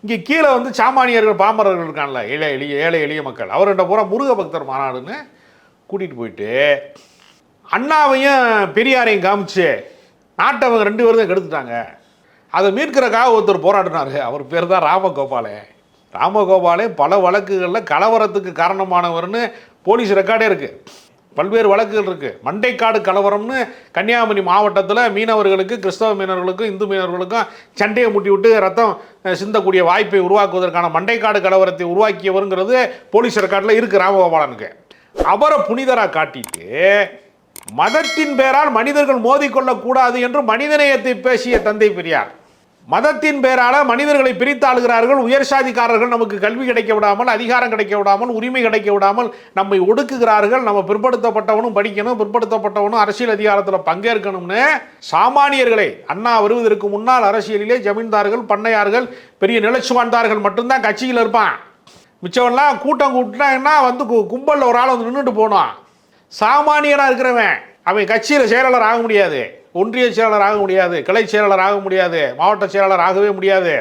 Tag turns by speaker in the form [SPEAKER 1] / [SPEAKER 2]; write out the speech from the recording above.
[SPEAKER 1] இங்கே கீழே வந்து சாமானியர்கள் பாமரர்கள் இருக்கான்ல, ஏழை எளிய மக்கள், அவர்கிட்ட பூரா முருக பக்தர் மாநாடுன்னு கூட்டிகிட்டு போயிட்டு அண்ணாவையும் பெரியாரையும் காமிச்சு நாட்டை அவங்க 2 பேரும் தான் கெடுத்துட்டாங்க. அதை மீட்கிறக்காக ஒருத்தர் போராடினார். அவர் பேர் தான் ராமகோபாலே. ராமகோபாலே பல வழக்குகளில் கலவரத்துக்கு காரணமானவர்னு போலீஸ் ரெக்கார்டே இருக்குது. பல்வேறு வழக்குகள் இருக்குது. மண்டைக்காடு கலவரம்னு கன்னியாகுமரி மாவட்டத்தில் மீனவர்களுக்கு, கிறிஸ்தவ மீனவர்களுக்கும் இந்து மீனவர்களுக்கும் சண்டையை முட்டி விட்டு ரத்தம் சிந்தக்கூடிய வாய்ப்பை உருவாக்குவதற்கான மண்டைக்காடு கலவரத்தை உருவாக்கியவருங்கிறது போலீஸ் ரெக்கார்டில் இருக்குது ராமகோபாலனுக்கு. அவரை புனிதராக காட்டிட்டு மதத்தின் பேரால் மனிதர்கள் மோதிக்கொள்ளக்கூடாது என்று மனிதநேயத்தை பேசிய தந்தை பெரியார். மதத்தின் பேரால் மனிதர்களை பிரித்தாளுகிறார்கள், உயர் சாதிக்காரர்கள் நமக்கு கல்வி கிடைக்க விடாமல், அதிகாரம் கிடைக்க விடாமல், உரிமை கிடைக்க விடாமல் நம்மை ஒடுக்குகிறார்கள். நம்ம பிற்படுத்தப்பட்டவனும் படிக்கணும், பிற்படுத்தப்பட்டவனும் அரசியல் அதிகாரத்தில் பங்கேற்கணும்னு சாமானியர்களை, அண்ணா வருவதற்கு முன்னால் அரசியலிலே ஜமீன்தார்கள், பண்ணையார்கள், பெரிய நிலச்சுவாண்டார்கள் மட்டும்தான் கட்சியில் இருப்பான். மிச்சவன்லாம் கூட்டம் கூட்டினாங்கன்னா வந்து கும்பலில் ஒரு ஆள் வந்து நின்றுட்டு போனான். சாமானியனாக இருக்கிறவன் அவன் கட்சியில் செயலாளர் ஆக முடியாது, ஒன்றிய செயலாளர் ஆக முடியாது, கிளை செயலாளர் ஆக முடியாது, மாவட்ட செயலாளர் ஆகவே முடியாது.